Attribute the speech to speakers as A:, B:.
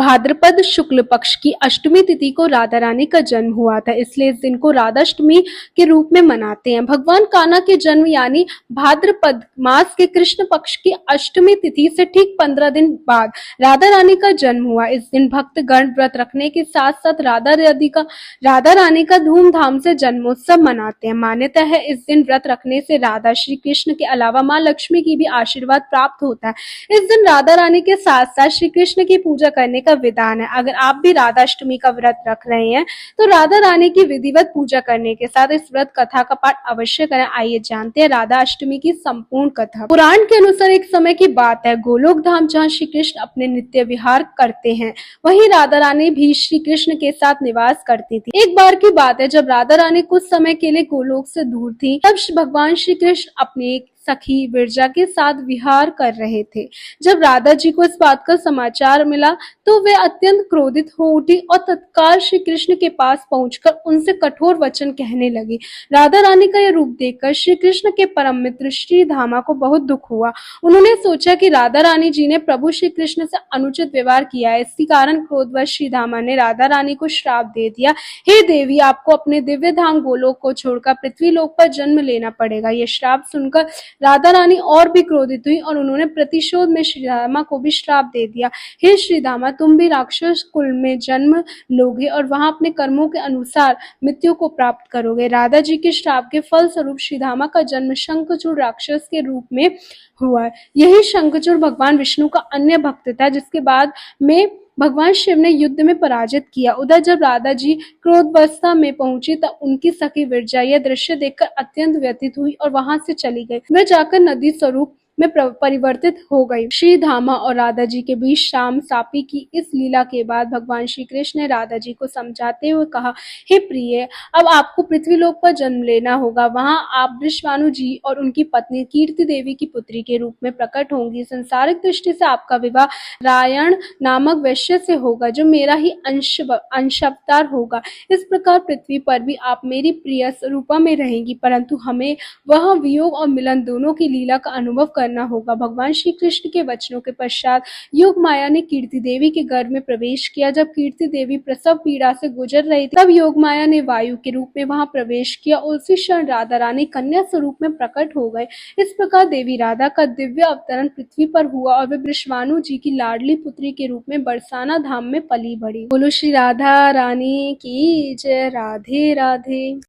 A: भाद्रपद शुक्ल पक्ष की अष्टमी तिथि को राधा रानी का जन्म हुआ था, इसलिए इस दिन को राधाष्टमी के रूप में मनाते हैं। भगवान कान्हा के जन्म यानी भाद्रपद मास के कृष्ण पक्ष की अष्टमी तिथि से ठीक 15 दिन बाद राधा रानी का जन्म हुआ। इस दिन भक्त गण व्रत रखने के साथ साथ राधा रानी का धूमधाम से जन्मोत्सव मनाते हैं। मान्यता है इस दिन व्रत रखने से राधा श्री कृष्ण के अलावा माँ लक्ष्मी की भी आशीर्वाद प्राप्त होता है। इस दिन राधा रानी के साथ साथ श्री कृष्ण की पूजा करने का विधान है। अगर आप भी राधाष्टमी का व्रत रख रहे हैं तो राधा रानी की विधिवत पूजा करने के साथ इस व्रत कथा का पाठ अवश्य करें। आइए जानते हैं राधा अष्टमी की संपूर्ण कथा। पुराण के अनुसार एक समय की बात है, गोलोक धाम जहाँ श्री कृष्ण अपने नित्य विहार करते हैं, वहीं राधा रानी भी श्री कृष्ण के साथ निवास करती थी। एक बार की बात है जब राधा रानी कुछ समय के लिए गोलोक से दूर थी, तब भगवान श्री कृष्ण अपने एक सखी विरजा के साथ विहार कर रहे थे। जब राधा जी को इस बात का समाचार मिला तो वे अत्यंत क्रोधित हो उठी और तत्काल श्री कृष्ण के पास पहुंचकर उनसे कठोर वचन कहने लगी। राधा रानी का यह रूप देखकर श्री कृष्ण के परम मित्र श्री धामा को बहुत दुख हुआ। उन्होंने सोचा कि राधा रानी जी ने प्रभु श्री कृष्ण से अनुचित व्यवहार किया है। इसी कारण क्रोधवश श्री धामा ने राधा रानी को श्राप दे दिया, हे देवी, आपको अपने दिव्य धाम गोलोक को छोड़कर पृथ्वी लोक पर जन्म लेना पड़ेगा। यह श्राप सुनकर राधा रानी और भी क्रोधित हुई और उन्होंने प्रतिशोध में श्रीधामा को भी श्राप दे दिया, हे श्रीधामा, तुम भी राक्षस कुल में जन्म लोगे और वहां अपने कर्मों के अनुसार मृत्यु को प्राप्त करोगे। राधा जी के श्राप के फल स्वरूप श्रीधामा का जन्म शंखचूड़ राक्षस के रूप में हुआ। यही शंखचूड़ भगवान विष्णु का अन्य भक्त था, जिसके बाद में भगवान शिव ने युद्ध में पराजित किया। उधर जब राधा जी क्रोधावस्था में पहुंची तब उनकी सखी विरजा यह दृश्य देखकर अत्यंत व्यथित हुई और वहां से चली गई। वह जाकर नदी स्वरूप में परिवर्तित हो गई। श्री धामा और राधा जी के बीच शाम सापी की इस लीला के बाद भगवान श्री कृष्ण ने राधा जी को समझाते हुए कहा, हे प्रिय, अब आपको पृथ्वीलोक पर जन्म लेना होगा। वहां आप वृषभानु जी और उनकी पत्नी कीर्ति देवी की पुत्री के रूप में प्रकट होंगी। संसारिक दृष्टि से आपका विवाह रायण नामक वैश्य से होगा, जो मेरा ही अंशावतार होगा। इस प्रकार पृथ्वी पर भी आप मेरी प्रिय स्वरूपा में रहेंगी, परंतु हमें वह वियोग और मिलन दोनों की लीला का अनुभव करना होगा। भगवान श्री कृष्ण के वचनों के पश्चात योग माया ने कीर्ति देवी के गर्भ में प्रवेश किया। जब कीर्ति देवी प्रसव पीड़ा से गुजर रही थी, तब योग माया ने वायु के रूप में वहां प्रवेश किया और उसी क्षण राधा रानी कन्या स्वरूप में प्रकट हो गए। इस प्रकार देवी राधा का दिव्य अवतरण पृथ्वी पर हुआ और वे वृषभानु जी की लाडली पुत्री के रूप में बरसाना धाम में पली बढ़ी। बोलो श्री राधा रानी की जय। राधे राधे।